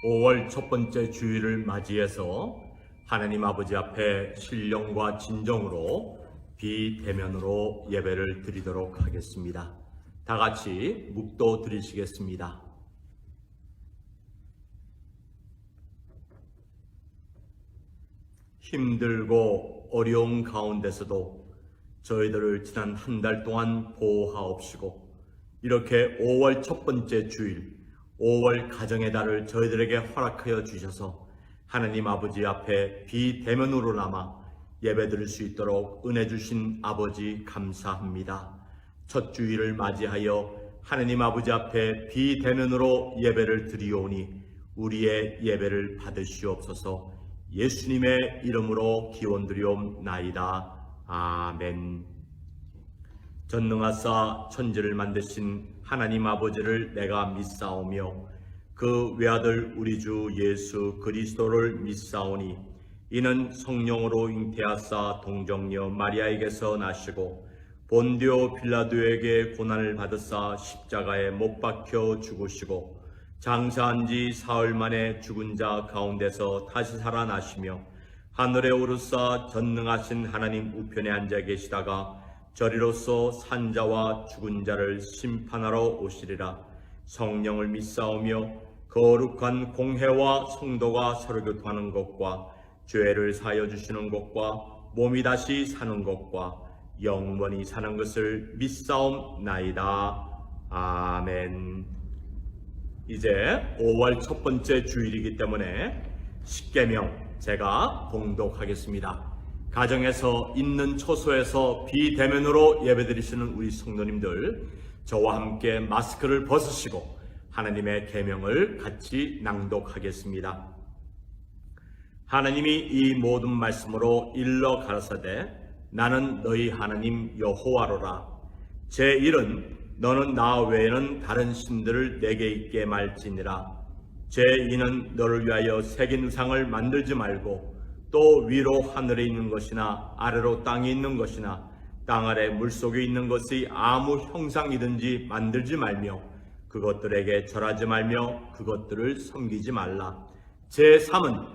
5월 첫 번째 주일을 맞이해서 하나님 아버지 앞에 신령과 진정으로 비대면으로 예배를 드리도록 하겠습니다. 다 같이 묵도 드리시겠습니다. 힘들고 어려운 가운데서도 저희들을 지난 한 달 동안 보호하옵시고 이렇게 5월 첫 번째 주일 5월 가정의 달을 저희들에게 허락하여 주셔서 하나님 아버지 앞에 비대면으로나마 예배드릴 수 있도록 은혜 주신 아버지 감사합니다. 첫 주일을 맞이하여 하나님 아버지 앞에 비대면으로 예배를 드리오니 우리의 예배를 받으시옵소서. 예수님의 이름으로 기원드리옵나이다. 아멘. 전능하사 천지를 만드신 하나님 아버지를 내가 믿사오며 그 외아들 우리 주 예수 그리스도를 믿사오니 이는 성령으로 잉태하사 동정녀 마리아에게서 나시고 본디오 빌라도에게 고난을 받으사 십자가에 못 박혀 죽으시고 장사한 지 사흘 만에 죽은 자 가운데서 다시 살아나시며 하늘에 오르사 전능하신 하나님 우편에 앉아 계시다가 저리로서 산자와 죽은 자를 심판하러 오시리라. 성령을 믿사오며 거룩한 공회와 성도가 서로 교통하는 것과 죄를 사하여 주시는 것과 몸이 다시 사는 것과 영원히 사는 것을 믿사옵나이다. 아멘. 이제 5월 첫 번째 주일이기 때문에 십계명 제가 봉독하겠습니다. 가정에서 있는 처소에서 비대면으로 예배드리시는 우리 성도님들 저와 함께 마스크를 벗으시고 하나님의 계명을 같이 낭독하겠습니다. 하나님이 이 모든 말씀으로 일러 가라사대 나는 너희 하나님 여호와로라. 제 일은 너는 나 외에는 다른 신들을 내게 있게 말지니라. 제 이는 너를 위하여 새긴 우상을 만들지 말고 또 위로 하늘에 있는 것이나 아래로 땅에 있는 것이나 땅 아래 물속에 있는 것이 아무 형상이든지 만들지 말며 그것들에게 절하지 말며 그것들을 섬기지 말라. 제3은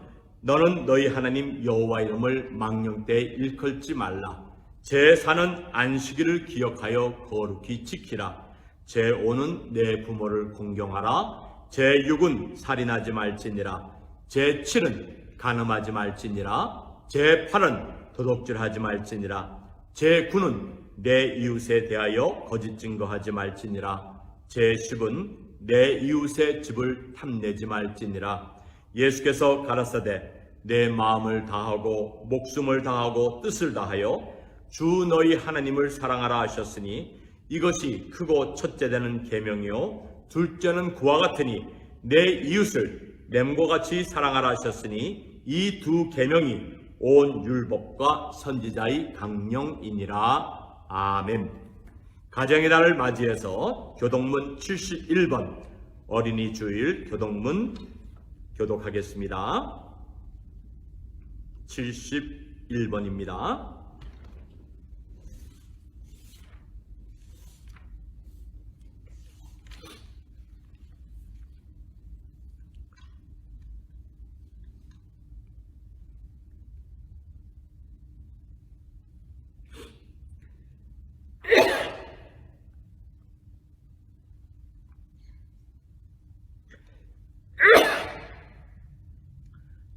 너는 너희 하나님 여호와 이름을 망령되이 일컬지 말라. 제4는 안식일을 기억하여 거룩히 지키라. 제5는 내 부모를 공경하라. 제6은 살인하지 말지니라. 제7은 간음하지 말지니라. 제8은 도둑질하지 말지니라. 제9는 내 이웃에 대하여 거짓 증거하지 말지니라. 제10은 내 이웃의 집을 탐내지 말지니라. 예수께서 가라사대 내 마음을 다하고 목숨을 다하고 뜻을 다하여 주 너희 하나님을 사랑하라 하셨으니 이것이 크고 첫째 되는 계명이요 둘째는 그와 같으니 내 이웃을 렘과 같이 사랑하라 하셨으니 이 두 계명이 온 율법과 선지자의 강령이니라. 아멘. 가정의 달을 맞이해서 교독문 71번 어린이 주일 교독문 교독하겠습니다. 71번입니다.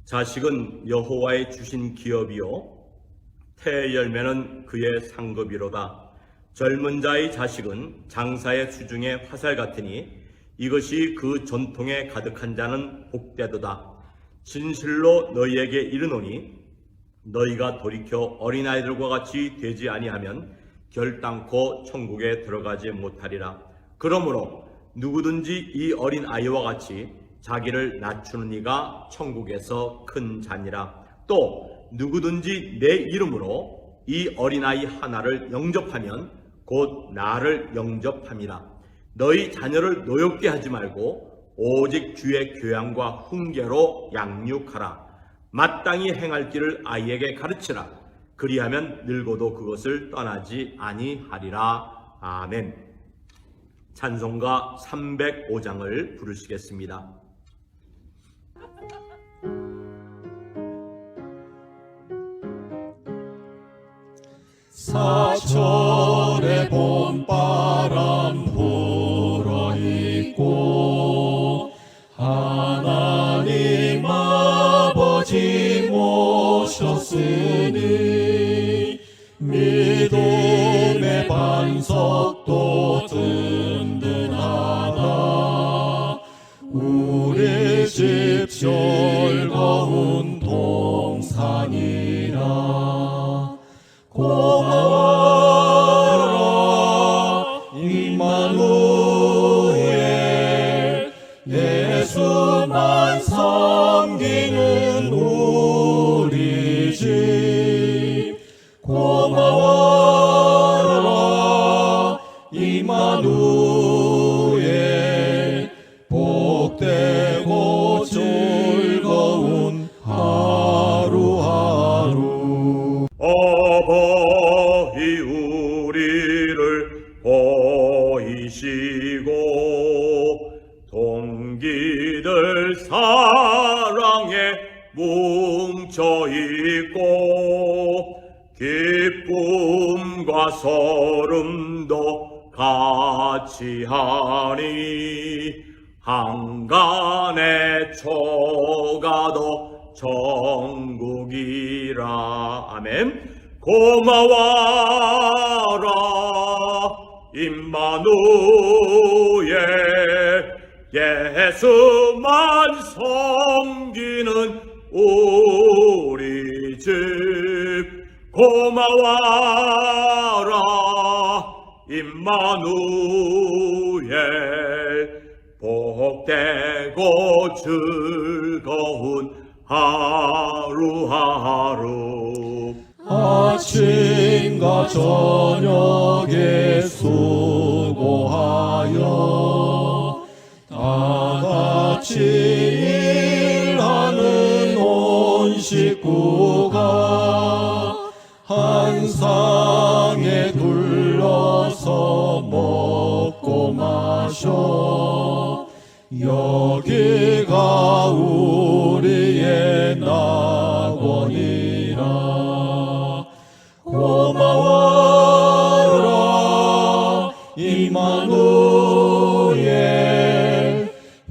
자식은 여호와의 주신 기업이요 태의 열매는 그의 상급이로다. 젊은 자의 자식은 장사의 수중의 화살 같으니 이것이 그 전통에 가득한 자는 복되도다. 진실로 너희에게 이르노니 너희가 돌이켜 어린아이들과 같이 되지 아니하면 결단코 천국에 들어가지 못하리라. 그러므로 누구든지 이 어린아이와 같이 자기를 낮추는 이가 천국에서 큰 자니라. 또 누구든지 내 이름으로 이 어린아이 하나를 영접하면 곧 나를 영접함이라. 너희 자녀를 노엽게 하지 말고 오직 주의 교양과 훈계로 양육하라. 마땅히 행할 길을 아이에게 가르치라. 그리하면 늙어도 그것을 떠나지 아니하리라. 아멘. 찬송가 305장을 부르시겠습니다. 사철의 봄바람 불어있고 하나님 아버지 모셨으니 믿음의 반석도 든든하다. 우리 집 즐거운 동산이라. 고마워라 임마누엘, 예수만 섬기는 우리 집. 고마워라 임마누엘, 복되고 즐거운 하루하루. 아버지 우리를 보이시고 동기들 사랑에 뭉쳐있고 기쁨과 서름도 같이 하니 한간의 초가도 천국이라. 아멘. 고마워라 임마누엘, 예수만 섬기는 우리 집. 고마워라 임마누엘, 복되고 즐거운 하루하루. 아침과 저녁에 수고하여 다같이 일하는 온 식구가 한 상에 둘러서 먹고 마셔. 여기가 우리의 낙원이라. 고마워라 임마누엘,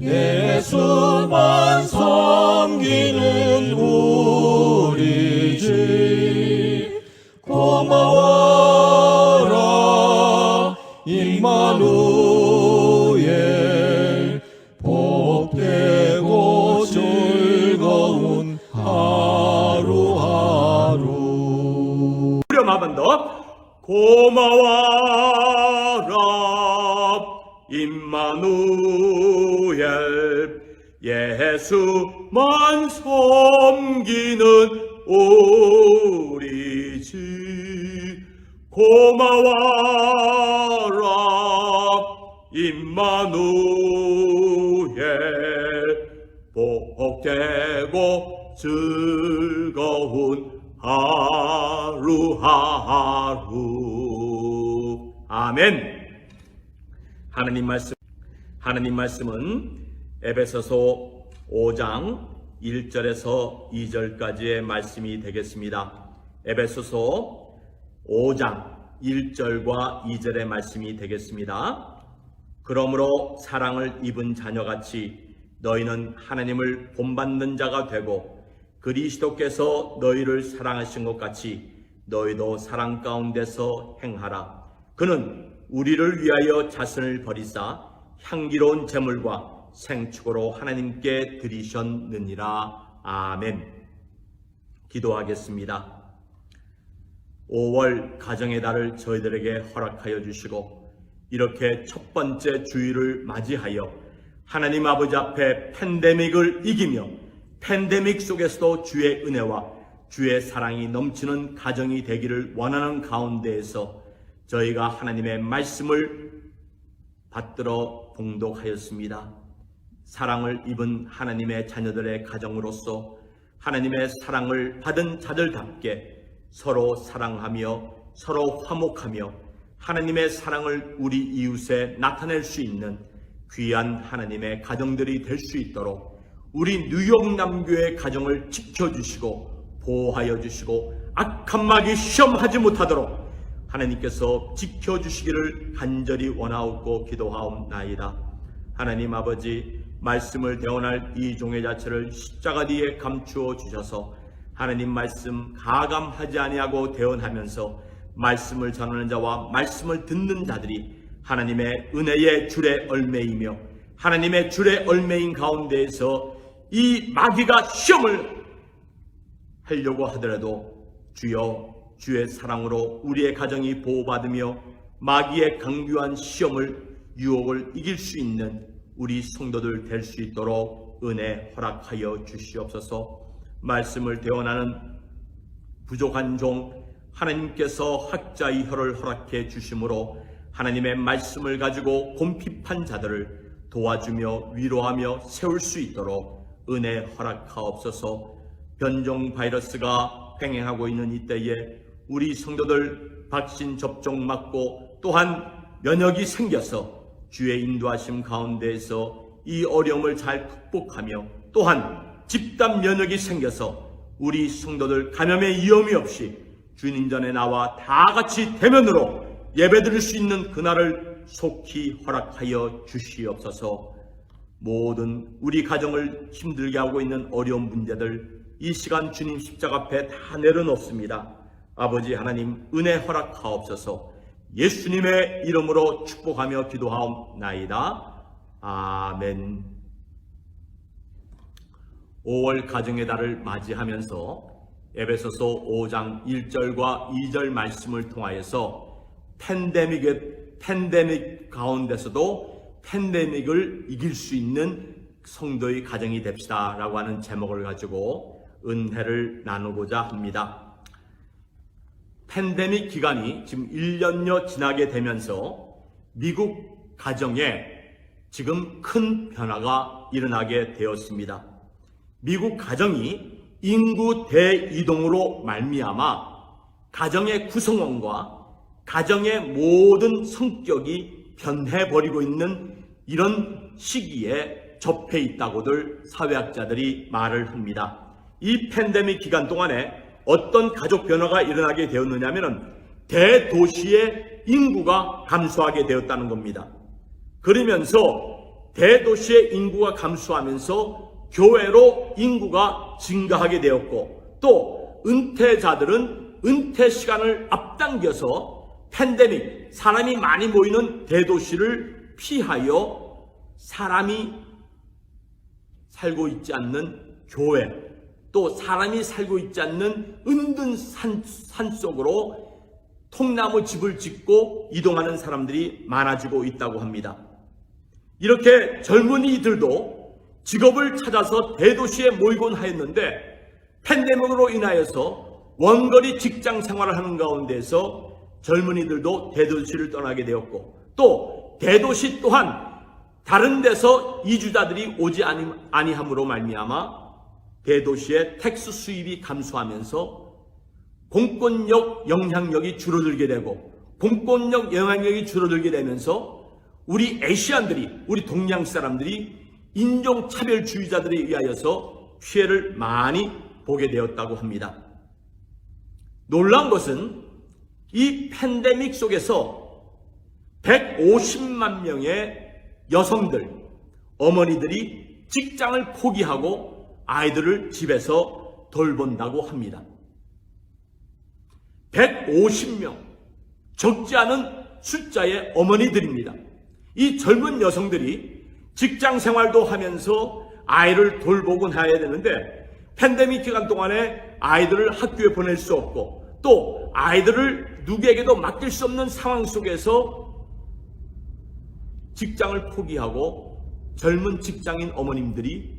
예수만 섬기는 우리 집. 고마워라 임마누엘, 복되고 즐거운 하루하루. 한 번 더. 고마워라 임마누엘, 예수만 섬기는 우리 집. 고마워라 임마누엘, 복되고 즐거운 하루하루. 아멘. 하나님 말씀은 에베소서 5장 1절에서 2절까지의 말씀이 되겠습니다. 에베소서 5장 1절과 2절의 말씀이 되겠습니다. 그러므로 사랑을 입은 자녀같이 너희는 하나님을 본받는 자가 되고 그리스도께서 너희를 사랑하신 것 같이 너희도 사랑 가운데서 행하라. 그는 우리를 위하여 자신을 버리사 향기로운 제물과 생축으로 하나님께 드리셨느니라. 아멘. 기도하겠습니다. 5월 가정의 달을 저희들에게 허락하여 주시고 이렇게 첫 번째 주일을 맞이하여 하나님 아버지 앞에 팬데믹을 이기며 팬데믹 속에서도 주의 은혜와 주의 사랑이 넘치는 가정이 되기를 원하는 가운데에서 저희가 하나님의 말씀을 받들어 봉독하였습니다. 사랑을 입은 하나님의 자녀들의 가정으로서 하나님의 사랑을 받은 자들답게 서로 사랑하며 서로 화목하며 하나님의 사랑을 우리 이웃에 나타낼 수 있는 귀한 하나님의 가정들이 될 수 있도록 우리 뉴욕 남교의 가정을 지켜주시고 보호하여 주시고 악한 마귀 시험하지 못하도록 하나님께서 지켜주시기를 간절히 원하옵고 기도하옵나이다. 하나님 아버지, 말씀을 대언할 이 종의 자체를 십자가 뒤에 감추어 주셔서 하나님 말씀 가감하지 아니하고 대언하면서 말씀을 전하는 자와 말씀을 듣는 자들이 하나님의 은혜의 줄에 얼매이며 하나님의 줄에 얼매인 가운데에서 이 마귀가 시험을 하려고 하더라도 주여 주의 사랑으로 우리의 가정이 보호받으며 마귀의 강교한 시험을 유혹을 이길 수 있는 우리 성도들 될 수 있도록 은혜 허락하여 주시옵소서. 말씀을 대언하는 부족한 종 하나님께서 학자의 혀를 허락해 주심으로 하나님의 말씀을 가지고 곰핍한 자들을 도와주며 위로하며 세울 수 있도록 은혜 허락하옵소서. 변종 바이러스가 횡행하고 있는 이때에 우리 성도들 백신 접종 맞고 또한 면역이 생겨서 주의 인도하심 가운데에서 이 어려움을 잘 극복하며 또한 집단 면역이 생겨서 우리 성도들 감염의 위험이 없이 주님 전에 나와 다 같이 대면으로 예배드릴 수 있는 그날을 속히 허락하여 주시옵소서. 모든 우리 가정을 힘들게 하고 있는 어려운 문제들 이 시간 주님 십자가 앞에 다 내려놓습니다. 아버지 하나님 은혜 허락하옵소서. 예수님의 이름으로 축복하며 기도하옵나이다. 아멘. 5월 가정의 달을 맞이하면서 에베소서 5장 1절과 2절 말씀을 통하여서 팬데믹 가운데서도 팬데믹을 이길 수 있는 성도의 가정이 됩시다 라고 하는 제목을 가지고 은혜를 나누고자 합니다. 팬데믹 기간이 지금 1년여 지나게 되면서 미국 가정에 지금 큰 변화가 일어나게 되었습니다. 미국 가정이 인구 대이동으로 말미암아 가정의 구성원과 가정의 모든 성격이 변해버리고 있는 이런 시기에 접해 있다고들 사회학자들이 말을 합니다. 이 팬데믹 기간 동안에 어떤 가족 변화가 일어나게 되었느냐면 대도시의 인구가 감소하게 되었다는 겁니다. 그러면서 대도시의 인구가 감소하면서 교회로 인구가 증가하게 되었고 또 은퇴자들은 은퇴 시간을 앞당겨서 팬데믹, 사람이 많이 모이는 대도시를 피하여 사람이 살고 있지 않는 교회, 또 사람이 살고 있지 않는 은둔 산속으로 통나무 집을 짓고 이동하는 사람들이 많아지고 있다고 합니다. 이렇게 젊은이들도 직업을 찾아서 대도시에 모이곤 하였는데 팬데믹으로 인하여서 원거리 직장 생활을 하는 가운데서 젊은이들도 대도시를 떠나게 되었고 또 대도시 또한 다른 데서 이주자들이 오지 아니함으로 말미암아 대도시의 텍스 수입이 감소하면서 공권력 영향력이 줄어들게 되고 공권력 영향력이 줄어들게 되면서 우리 아시안들이, 우리 동양 사람들이 인종차별주의자들에 의하여서 피해를 많이 보게 되었다고 합니다. 놀라운 것은 이 팬데믹 속에서 150만 명의 여성들, 어머니들이 직장을 포기하고 아이들을 집에서 돌본다고 합니다. 150명, 적지 않은 숫자의 어머니들입니다. 이 젊은 여성들이 직장 생활도 하면서 아이를 돌보곤 해야 되는데 팬데믹 기간 동안에 아이들을 학교에 보낼 수 없고 또 아이들을 누구에게도 맡길 수 없는 상황 속에서 직장을 포기하고 젊은 직장인 어머님들이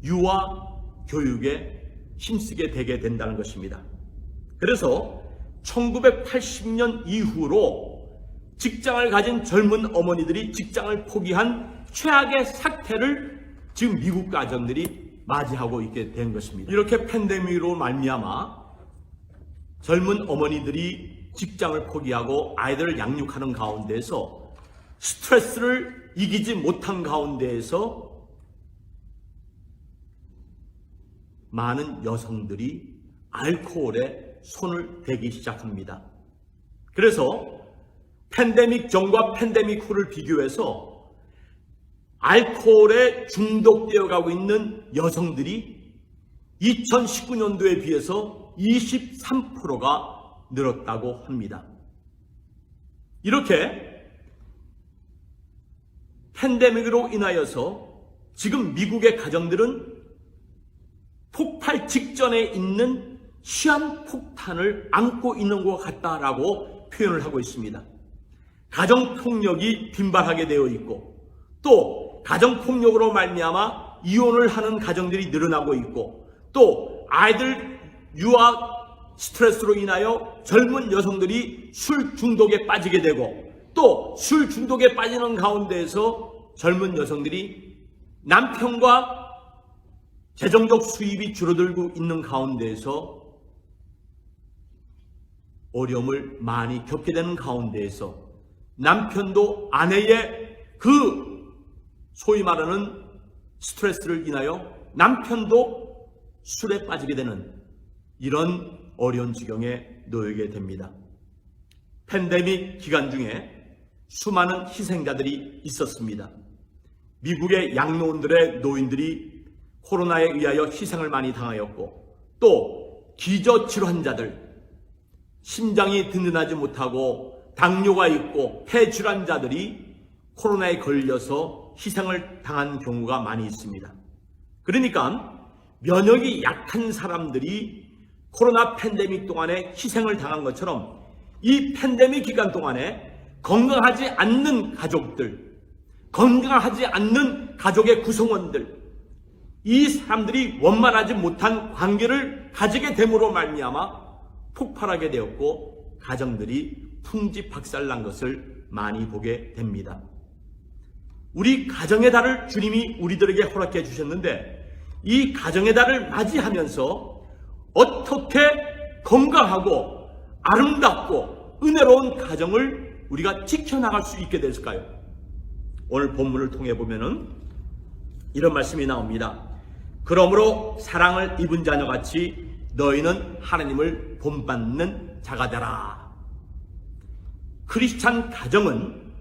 유아 교육에 힘쓰게 되게 된다는 것입니다. 그래서 1980년 이후로 직장을 가진 젊은 어머니들이 직장을 포기한 최악의 사태를 지금 미국 가정들이 맞이하고 있게 된 것입니다. 이렇게 팬데믹으로 말미암아 젊은 어머니들이 직장을 포기하고 아이들을 양육하는 가운데에서 스트레스를 이기지 못한 가운데에서 많은 여성들이 알코올에 손을 대기 시작합니다. 그래서 팬데믹 전과 팬데믹 후를 비교해서 알코올에 중독되어 가고 있는 여성들이 2019년도에 비해서 23%가 늘었다고 합니다. 이렇게 팬데믹으로 인하여서 지금 미국의 가정들은 폭발 직전에 있는 시한폭탄을 안고 있는 것 같다라고 표현을 하고 있습니다. 가정폭력이 빈발하게 되어 있고 또 가정폭력으로 말미암아 이혼을 하는 가정들이 늘어나고 있고 또 아이들 유아 스트레스로 인하여 젊은 여성들이 술 중독에 빠지게 되고 또 술 중독에 빠지는 가운데에서 젊은 여성들이 남편과 재정적 수입이 줄어들고 있는 가운데에서 어려움을 많이 겪게 되는 가운데에서 남편도 아내의 그 소위 말하는 스트레스를 인하여 남편도 술에 빠지게 되는 이런 어려운 지경에 놓이게 됩니다. 팬데믹 기간 중에 수많은 희생자들이 있었습니다. 미국의 양로원들의 노인들이 코로나에 의하여 희생을 많이 당하였고 또 기저질환자들, 심장이 든든하지 못하고 당뇨가 있고 폐질환자들이 코로나에 걸려서 희생을 당한 경우가 많이 있습니다. 그러니까 면역이 약한 사람들이 코로나 팬데믹 동안에 희생을 당한 것처럼 이 팬데믹 기간 동안에 건강하지 않는 가족들, 건강하지 않는 가족의 구성원들, 이 사람들이 원만하지 못한 관계를 가지게 됨으로 말미암아 폭발하게 되었고 가정들이 풍지박살난 것을 많이 보게 됩니다. 우리 가정의 달을 주님이 우리들에게 허락해 주셨는데 이 가정의 달을 맞이하면서 어떻게 건강하고 아름답고 은혜로운 가정을 우리가 지켜나갈 수 있게 됐을까요? 오늘 본문을 통해 보면은 이런 말씀이 나옵니다. 그러므로 사랑을 입은 자녀같이 너희는 하나님을 본받는 자가 되라. 크리스찬 가정은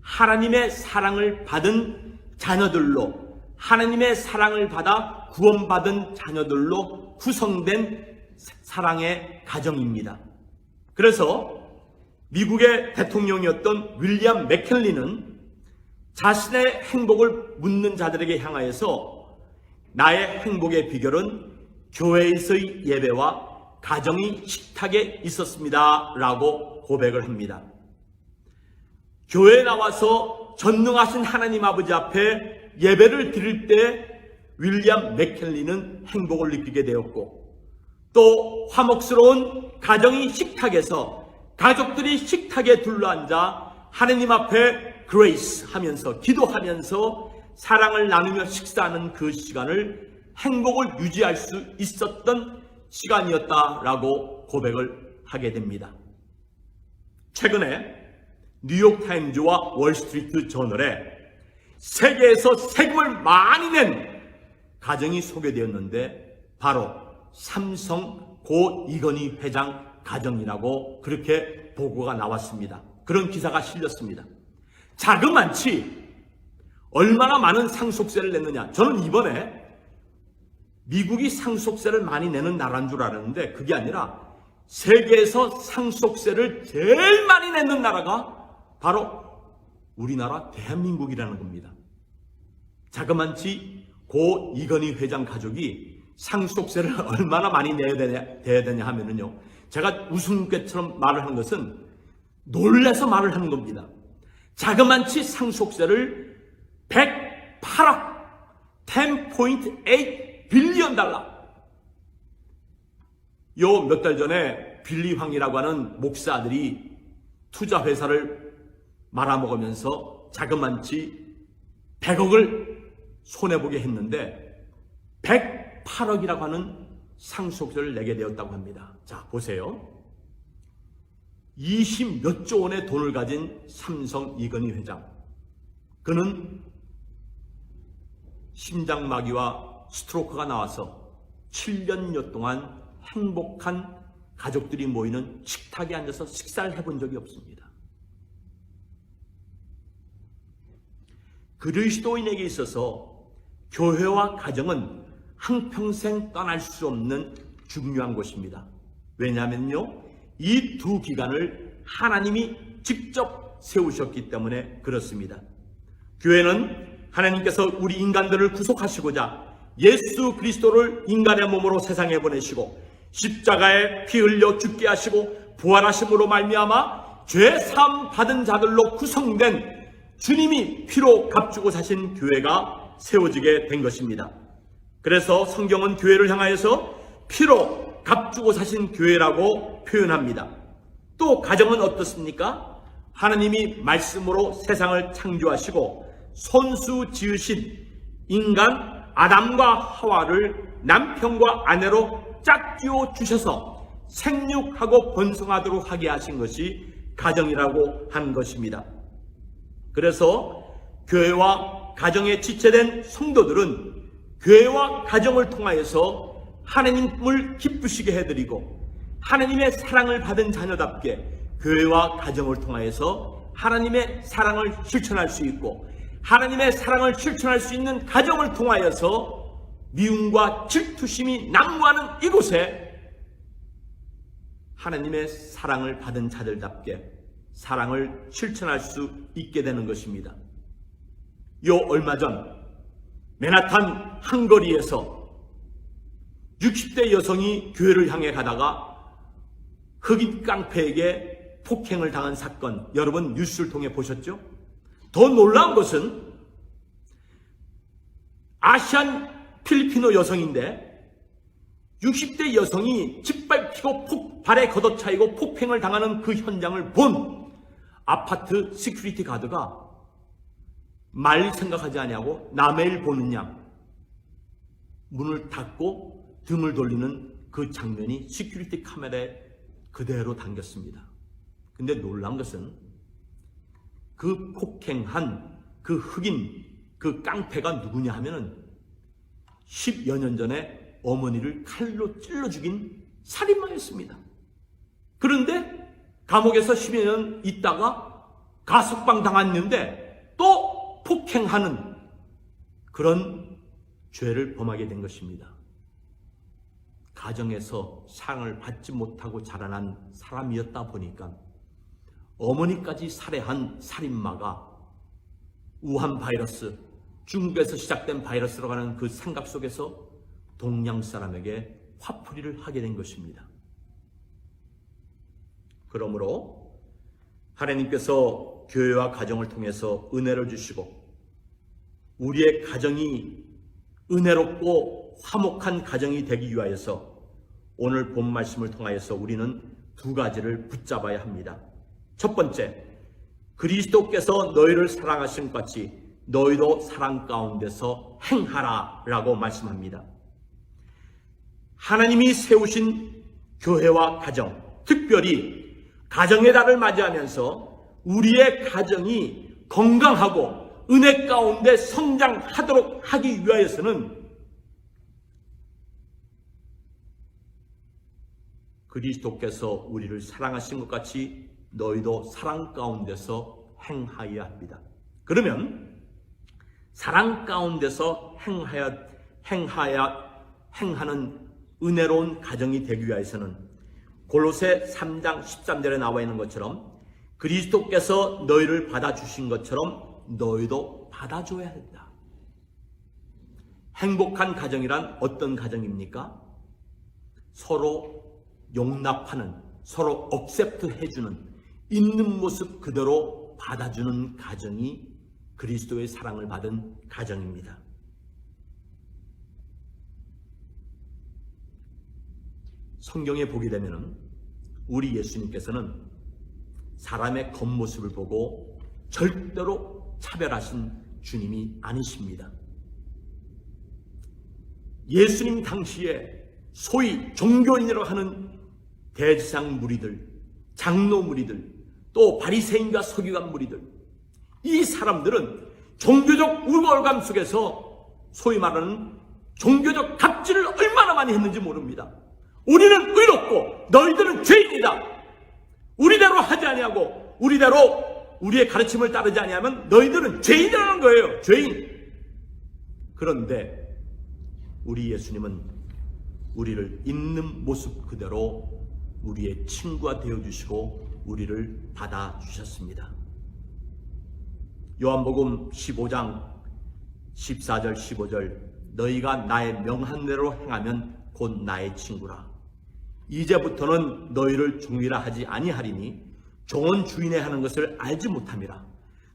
하나님의 사랑을 받은 자녀들로, 하나님의 사랑을 받아 구원받은 자녀들로 구성된 사랑의 가정입니다. 그래서 미국의 대통령이었던 윌리엄 맥켈리는 자신의 행복을 묻는 자들에게 향하여서 나의 행복의 비결은 교회에서의 예배와 가정이 식탁에 있었습니다 라고 고백을 합니다. 교회에 나와서 전능하신 하나님 아버지 앞에 예배를 드릴 때 윌리엄 맥켈리는 행복을 느끼게 되었고 또 화목스러운 가정이 식탁에서 가족들이 식탁에 둘러앉아 하나님 앞에 그레이스 하면서 기도하면서 사랑을 나누며 식사하는 그 시간을 행복을 유지할 수 있었던 시간이었다라고 고백을 하게 됩니다. 최근에 뉴욕타임즈와 월스트리트 저널에 세계에서 세금을 많이 낸 가정이 소개되었는데 바로 삼성 고 이건희 회장 가정이라고 그렇게 보고가 나왔습니다. 그런 기사가 실렸습니다. 자그만치 얼마나 많은 상속세를 냈느냐. 저는 이번에 미국이 상속세를 많이 내는 나라인 줄 알았는데 그게 아니라 세계에서 상속세를 제일 많이 내는 나라가 바로 우리나라 대한민국이라는 겁니다. 자그만치 고 이건희 회장 가족이 상속세를 얼마나 많이 내야 되냐 하면은요, 제가 웃음깨처럼 말을 하는 것은 놀라서 말을 하는 겁니다. 자그만치 상속세를 108억 10.8 빌리언 달러. 요 몇 달 전에 빌리 황이라고 하는 목사들이 투자 회사를 말아먹으면서 자그만치 100억을 손해보게 했는데 108억이라고 하는 상속세를 내게 되었다고 합니다. 자, 보세요. 20몇 조 원의 돈을 가진 삼성 이건희 회장. 그는 심장마비와 스트로크가 나와서 7년여 동안 행복한 가족들이 모이는 식탁에 앉아서 식사를 해본 적이 없습니다. 그리스도인에게 있어서 교회와 가정은 한평생 떠날 수 없는 중요한 곳입니다. 왜냐하면요, 이 두 기관을 하나님이 직접 세우셨기 때문에 그렇습니다. 교회는 하나님께서 우리 인간들을 구속하시고자 예수 그리스도를 인간의 몸으로 세상에 보내시고 십자가에 피 흘려 죽게 하시고 부활하심으로 말미암아 죄 사함 받은 자들로 구성된 주님이 피로 값주고 사신 교회가 세워지게 된 것입니다. 그래서 성경은 교회를 향하여서 피로 값주고 사신 교회라고 표현합니다. 또 가정은 어떻습니까? 하나님이 말씀으로 세상을 창조하시고 손수 지으신 인간 아담과 하와를 남편과 아내로 짝지어 주셔서 생육하고 번성하도록 하게 하신 것이 가정이라고 하는 것입니다. 그래서 교회와 가정에 지체된 성도들은 교회와 가정을 통하여서 하나님을 기쁘시게 해드리고 하나님의 사랑을 받은 자녀답게 교회와 가정을 통하여서 하나님의 사랑을 실천할 수 있고 하나님의 사랑을 실천할 수 있는 가정을 통하여서 미움과 질투심이 난무하는 이곳에 하나님의 사랑을 받은 자들답게 사랑을 실천할 수 있게 되는 것입니다. 요 얼마 전 맨하탄 한 거리에서 60대 여성이 교회를 향해 가다가 흑인 깡패에게 폭행을 당한 사건, 여러분 뉴스를 통해 보셨죠? 더 놀라운 것은 아시안 필리핀어 여성인데 60대 여성이 짓밟히고 발에 걷어차이고 폭행을 당하는 그 현장을 본 아파트 시큐리티 가드가 말 생각하지 않냐고 남의 일 보는 양 문을 닫고 등을 돌리는 그 장면이 시큐리티 카메라에 그대로 담겼습니다. 근데 놀란 것은 그 폭행한 그 흑인 그 깡패가 누구냐 하면은 10여 년 전에 어머니를 칼로 찔러 죽인 살인마였습니다. 그런데 감옥에서 10여 년 있다가 가석방 당했는데 또 폭행하는 그런 죄를 범하게 된 것입니다. 가정에서 사랑을 받지 못하고 자라난 사람이었다 보니까 어머니까지 살해한 살인마가 우한 바이러스, 중국에서 시작된 바이러스로 가는 그 생각 속에서 동양 사람에게 화풀이를 하게 된 것입니다. 그러므로 하나님께서 교회와 가정을 통해서 은혜를 주시고 우리의 가정이 은혜롭고 화목한 가정이 되기 위하여서 오늘 본 말씀을 통하여서 우리는 두 가지를 붙잡아야 합니다. 첫 번째, 그리스도께서 너희를 사랑하신 것 같이 너희도 사랑 가운데서 행하라 라고 말씀합니다. 하나님이 세우신 교회와 가정, 특별히 가정의 달을 맞이하면서 우리의 가정이 건강하고 은혜 가운데 성장하도록 하기 위하여서는 그리스도께서 우리를 사랑하신 것 같이 너희도 사랑 가운데서 행하여야 합니다. 그러면 사랑 가운데서 행하는 은혜로운 가정이 되기 위해서는 골로새 3장 13절에 나와 있는 것처럼 그리스도께서 너희를 받아주신 것처럼 너희도 받아줘야 한다. 행복한 가정이란 어떤 가정입니까? 서로 용납하는, 서로 억셉트 해주는, 있는 모습 그대로 받아주는 가정이 그리스도의 사랑을 받은 가정입니다. 성경에 보게 되면 우리 예수님께서는 사람의 겉모습을 보고 절대로 차별하신 주님이 아니십니다. 예수님 당시에 소위 종교인이라고 하는 대제사장 무리들, 장로 무리들, 또 바리새인과 서기관 무리들, 이 사람들은 종교적 우월감 속에서 소위 말하는 종교적 갑질을 얼마나 많이 했는지 모릅니다. 우리는 의롭고 너희들은 죄인이다. 우리대로 하지 아니하고 우리대로 우리의 가르침을 따르지 아니하면 너희들은 죄인이라는 거예요. 죄인. 그런데 우리 예수님은 우리를 있는 모습 그대로 우리의 친구가 되어주시고 우리를 받아주셨습니다. 요한복음 15장 14절 15절 너희가 나의 명한 대로 행하면 곧 나의 친구라. 이제부터는 너희를 종이라 하지 아니하리니 종은 주인의 하는 것을 알지 못함이라.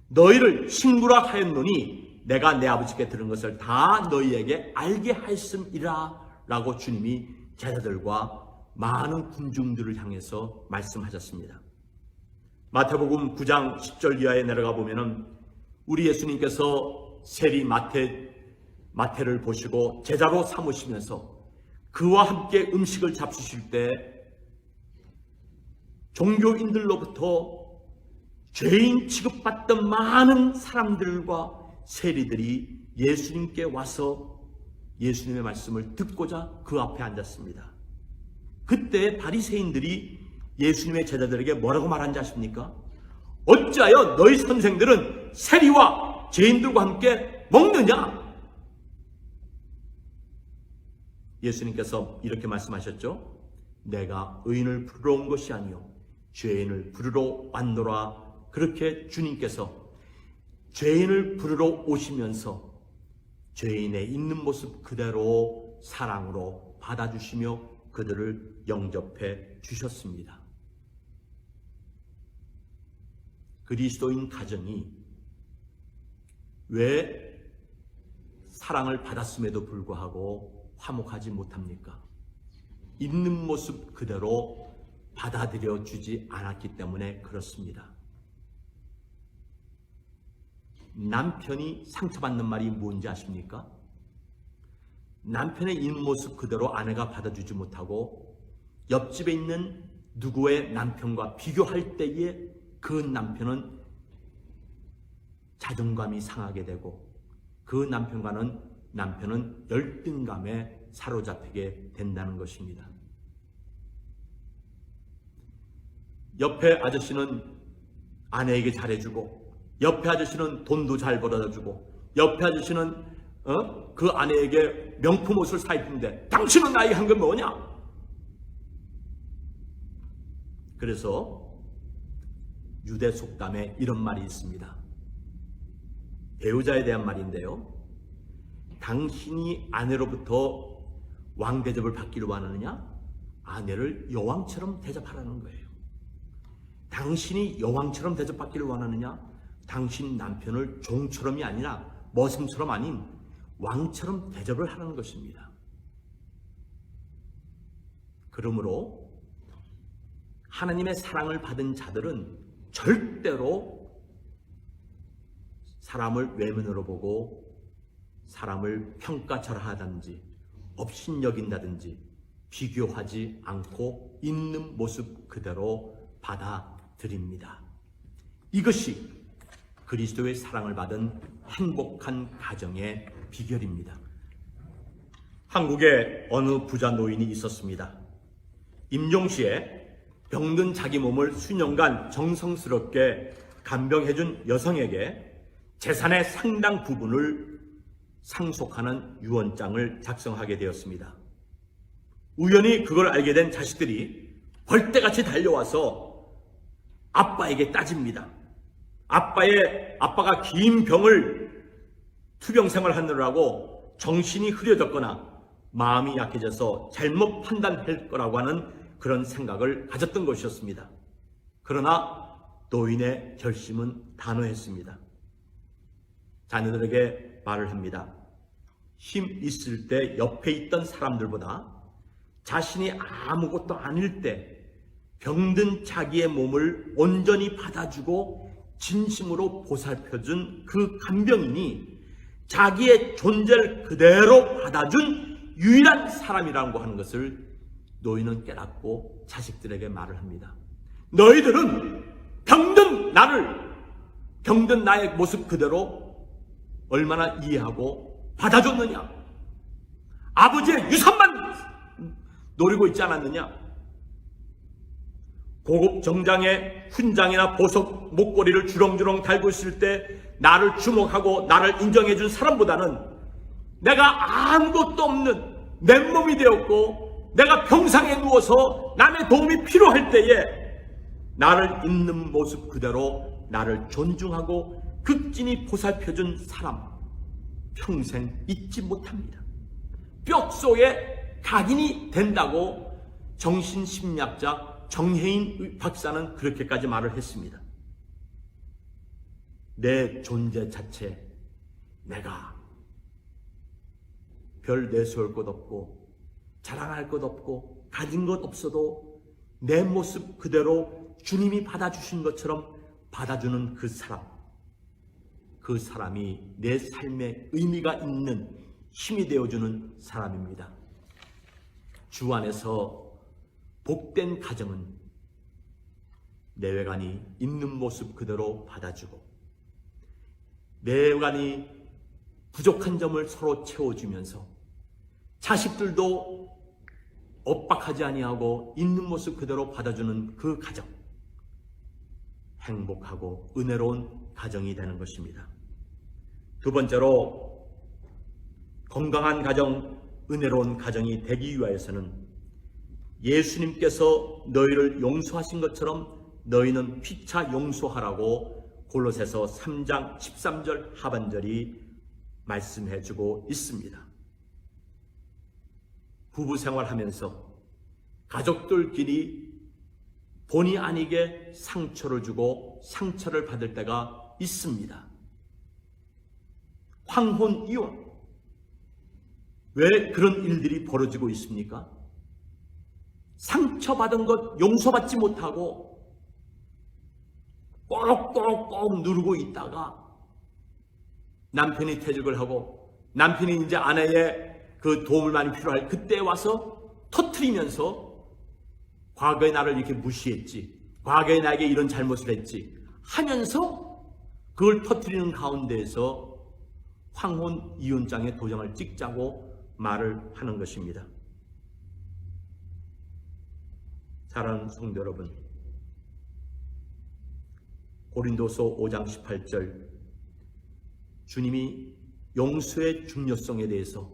너희를 친구라 하였노니 내가 내 아버지께 들은 것을 다 너희에게 알게 하였음이라 라고 주님이 제자들과 많은 군중들을 향해서 말씀하셨습니다. 마태복음 9장 10절 이하에 내려가 보면은 우리 예수님께서 세리 마태를 보시고 제자로 삼으시면서 그와 함께 음식을 잡수실 때 종교인들로부터 죄인 취급받던 많은 사람들과 세리들이 예수님께 와서 예수님의 말씀을 듣고자 그 앞에 앉았습니다. 그때 바리새인들이 예수님의 제자들에게 뭐라고 말한지 아십니까? 어찌하여 너희 선생들은 세리와 죄인들과 함께 먹느냐? 예수님께서 이렇게 말씀하셨죠. 내가 의인을 부르러 온 것이 아니요 죄인을 부르러 왔노라. 그렇게 주님께서 죄인을 부르러 오시면서 죄인의 있는 모습 그대로 사랑으로 받아주시며 그들을 영접해 주셨습니다. 그리스도인 가정이 왜 사랑을 받았음에도 불구하고 화목하지 못합니까? 있는 모습 그대로 받아들여 주지 않았기 때문에 그렇습니다. 남편이 상처받는 말이 뭔지 아십니까? 남편의 있는 모습 그대로 아내가 받아주지 못하고 옆집에 있는 누구의 남편과 비교할 때에 그 남편은 자존감이 상하게 되고 그 남편은 열등감에 사로잡히게 된다는 것입니다. 옆에 아저씨는 아내에게 잘해주고 옆에 아저씨는 돈도 잘 벌어다주고 옆에 아저씨는 그 아내에게 명품 옷을 사입는데 당신은 나에게 한 건 뭐냐? 그래서 유대 속담에 이런 말이 있습니다. 배우자에 대한 말인데요. 당신이 아내로부터 왕 대접을 받기를 원하느냐? 아내를 여왕처럼 대접하라는 거예요. 당신이 여왕처럼 대접받기를 원하느냐? 당신 남편을 종처럼이 아니라 머슴처럼 아닌 왕처럼 대접을 하라는 것입니다. 그러므로 하나님의 사랑을 받은 자들은 절대로 사람을 외면으로 보고 사람을 평가절하하든지 업신여긴다든지 비교하지 않고 있는 모습 그대로 받아들입니다. 이것이 그리스도의 사랑을 받은 행복한 가정의 비결입니다. 한국에 어느 부자 노인이 있었습니다. 임종시에 병든 자기 몸을 수년간 정성스럽게 간병해준 여성에게 재산의 상당 부분을 상속하는 유언장을 작성하게 되었습니다. 우연히 그걸 알게 된 자식들이 벌떼같이 달려와서 아빠에게 따집니다. 아빠가 긴 병을 투병 생활하느라고 정신이 흐려졌거나 마음이 약해져서 잘못 판단할 거라고 하는 그런 생각을 가졌던 것이었습니다. 그러나 노인의 결심은 단호했습니다. 자녀들에게 말을 합니다. 힘 있을 때 옆에 있던 사람들보다 자신이 아무것도 아닐 때 병든 자기의 몸을 온전히 받아주고 진심으로 보살펴준 그 간병인이 자기의 존재를 그대로 받아준 유일한 사람이라고 하는 것을 노인은 깨닫고 자식들에게 말을 합니다. 너희들은 병든 나의 모습 그대로 얼마나 이해하고 받아줬느냐? 아버지의 유산만 노리고 있지 않았느냐? 고급 정장에 훈장이나 보석 목걸이를 주렁주렁 달고 있을 때 나를 주목하고 나를 인정해 준 사람보다는 내가 아무것도 없는 맨몸이 되었고 내가 병상에 누워서 남의 도움이 필요할 때에 나를 있는 모습 그대로 나를 존중하고 극진히 보살펴준 사람 평생 잊지 못합니다. 뼛속에 각인이 된다고 정신심리학자 정혜인 박사는 그렇게까지 말을 했습니다. 내 존재 자체, 내가 별 내세울 것 없고 자랑할 것 없고 가진 것 없어도 내 모습 그대로 주님이 받아주신 것처럼 받아주는 그 사람이 내 삶에 의미가 있는 힘이 되어주는 사람입니다. 주 안에서 복된 가정은 내외관이 있는 모습 그대로 받아주고 내외관이 부족한 점을 서로 채워주면서 자식들도 엇박하지 아니하고 있는 모습 그대로 받아주는 그 가정, 행복하고 은혜로운 가정이 되는 것입니다. 두 번째로 건강한 가정, 은혜로운 가정이 되기 위하여서는 예수님께서 너희를 용서하신 것처럼 너희는 피차 용서하라고 골로새서 3장 13절 하반절이 말씀해주고 있습니다. 부부 생활하면서 가족들끼리 본의 아니게 상처를 주고 상처를 받을 때가 있습니다. 황혼 이혼, 왜 그런 일들이 벌어지고 있습니까? 상처받은 것 용서받지 못하고 꼭꼭꼭 누르고 있다가 남편이 퇴직을 하고 남편이 이제 아내의 그 도움을 많이 필요할 그때 와서 터트리면서 과거에 나를 이렇게 무시했지, 과거에 나에게 이런 잘못을 했지 하면서 그걸 터트리는 가운데에서 황혼 이혼장에 도장을 찍자고 말을 하는 것입니다. 사랑하는 성도 여러분, 고린도서 5장 18절 주님이 용서의 중요성에 대해서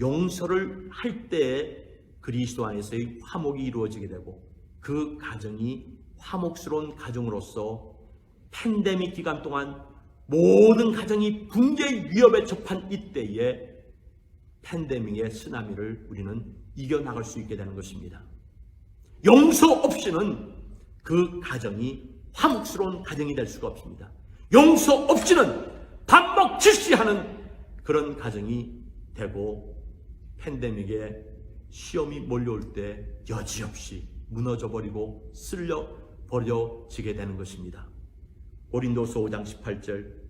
용서를 할 때에 그리스도 안에서의 화목이 이루어지게 되고 그 가정이 화목스러운 가정으로서 팬데믹 기간 동안 모든 가정이 붕괴 위협에 접한 이때에 팬데믹의 쓰나미를 우리는 이겨나갈 수 있게 되는 것입니다. 용서 없이는 그 가정이 화목스러운 가정이 될 수가 없습니다. 용서 없이는 반복질시하는 그런 가정이 되고 팬데믹에 시험이 몰려올 때 여지없이 무너져버리고 쓸려버려지게 되는 것입니다. 고린도서 5장 18절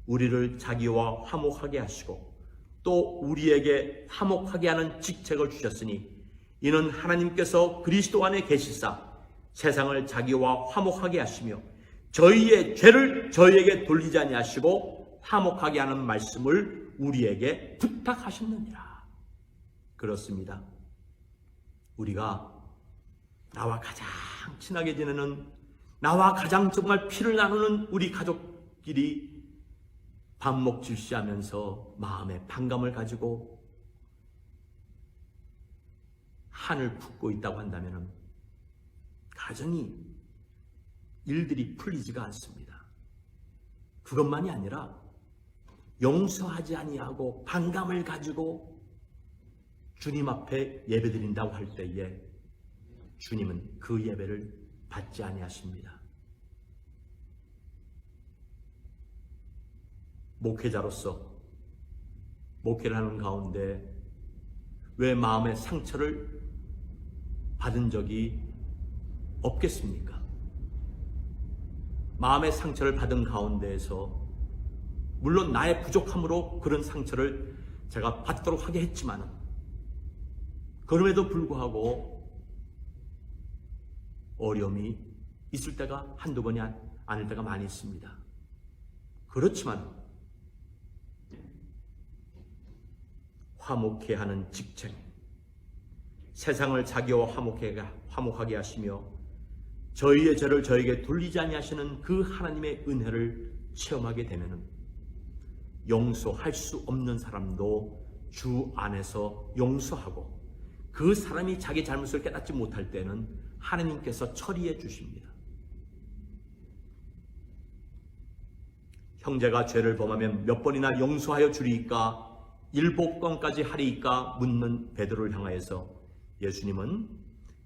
우리를 자기와 화목하게 하시고 또 우리에게 화목하게 하는 직책을 주셨으니 이는 하나님께서 그리스도 안에 계시사 세상을 자기와 화목하게 하시며 저희의 죄를 저희에게 돌리지 아니하시고 화목하게 하는 말씀을 우리에게 부탁하셨느니라. 그렇습니다. 우리가 나와 가장 친하게 지내는, 나와 가장 정말 피를 나누는 우리 가족끼리 반목질시하면서 마음에 반감을 가지고 한을 품고 있다고 한다면 가정이 일들이 풀리지가 않습니다. 그것만이 아니라 용서하지 아니하고 반감을 가지고 주님 앞에 예배드린다고 할 때에 주님은 그 예배를 받지 아니하십니다. 목회자로서 목회를 하는 가운데 왜 마음의 상처를 받은 적이 없겠습니까? 마음의 상처를 받은 가운데에서 물론 나의 부족함으로 그런 상처를 제가 받도록 하게 했지만 그럼에도 불구하고 어려움이 있을 때가 한두 번이 아닐 때가 많이 있습니다. 그렇지만 화목해 하는 직책, 세상을 자기와 화목하게 하시며 저희의 죄를 저에게 돌리지 아니하시는 그 하나님의 은혜를 체험하게 되면은 용서할 수 없는 사람도 주 안에서 용서하고 그 사람이 자기 잘못을 깨닫지 못할 때는 하나님께서 처리해 주십니다. 형제가 죄를 범하면 몇 번이나 용서하여 주리이까 7번까지 하리이까 묻는 베드로를 향하여서 예수님은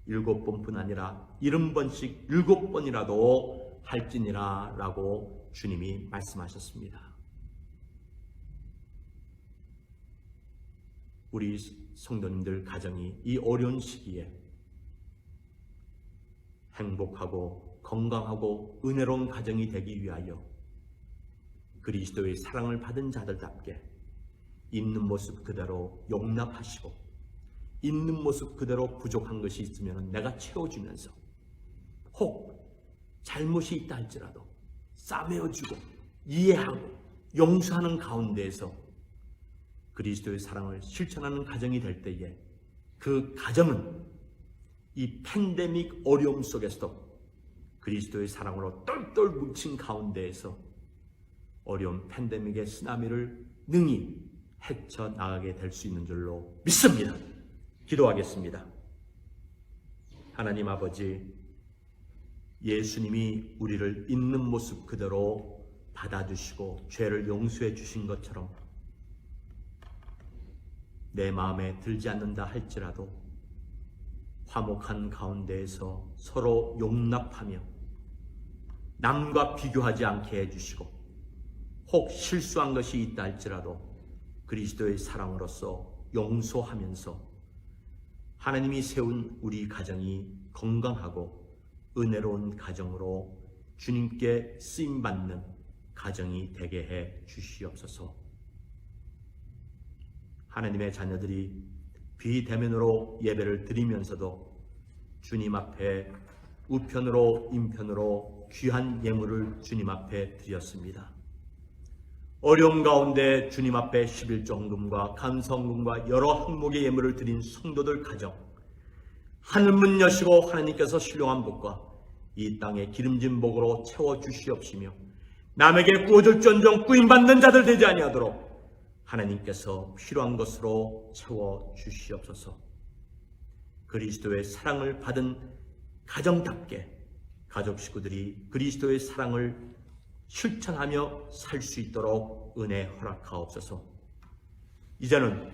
7번뿐 아니라 70번씩 7번이라도 할지니라 라고 주님이 말씀하셨습니다. 우리 성도님들 가정이 이 어려운 시기에 행복하고 건강하고 은혜로운 가정이 되기 위하여 그리스도의 사랑을 받은 자들답게 있는 모습 그대로 용납하시고 있는 모습 그대로 부족한 것이 있으면 내가 채워주면서 혹 잘못이 있다 할지라도 싸매어주고 이해하고 용서하는 가운데에서 그리스도의 사랑을 실천하는 가정이 될 때에 그 가정은 이 팬데믹 어려움 속에서도 그리스도의 사랑으로 똘똘 뭉친 가운데에서 어려운 팬데믹의 쓰나미를 능히 헤쳐나가게 될 수 있는 줄로 믿습니다. 기도하겠습니다. 하나님 아버지, 예수님이 우리를 있는 모습 그대로 받아주시고 죄를 용서해 주신 것처럼 내 마음에 들지 않는다 할지라도 화목한 가운데에서 서로 용납하며 남과 비교하지 않게 해주시고 혹 실수한 것이 있다 할지라도 그리스도의 사랑으로서 용서하면서 하나님이 세운 우리 가정이 건강하고 은혜로운 가정으로 주님께 쓰임받는 가정이 되게 해 주시옵소서. 하나님의 자녀들이 비대면으로 예배를 드리면서도 주님 앞에 우편으로 인편으로 귀한 예물을 주님 앞에 드렸습니다. 어려움 가운데 주님 앞에 11조 헌금과 감사헌금과 여러 항목의 예물을 드린 성도들 가정, 하늘문 여시고 하나님께서 신령한 복과 이 땅의 기름진 복으로 채워주시옵시며 남에게 꾸어줄지언정 꾸임받는 자들 되지 아니하도록 하나님께서 필요한 것으로 채워주시옵소서. 그리스도의 사랑을 받은 가정답게 가족 식구들이 그리스도의 사랑을 실천하며 살 수 있도록 은혜 허락하옵소서. 이제는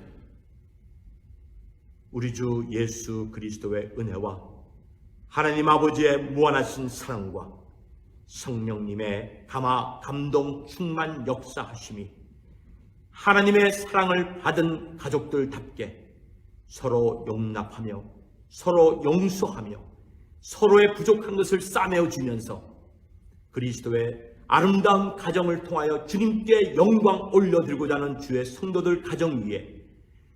우리 주 예수 그리스도의 은혜와 하나님 아버지의 무한하신 사랑과 성령님의 감동 충만 역사하심이 하나님의 사랑을 받은 가족들답게 서로 용납하며 서로 용서하며 서로의 부족한 것을 싸매어 주면서 그리스도의 아름다운 가정을 통하여 주님께 영광 올려드리고자 하는 주의 성도들 가정 위에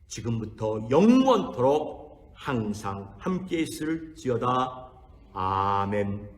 지금부터 영원토록 항상 함께 있을지어다. 아멘.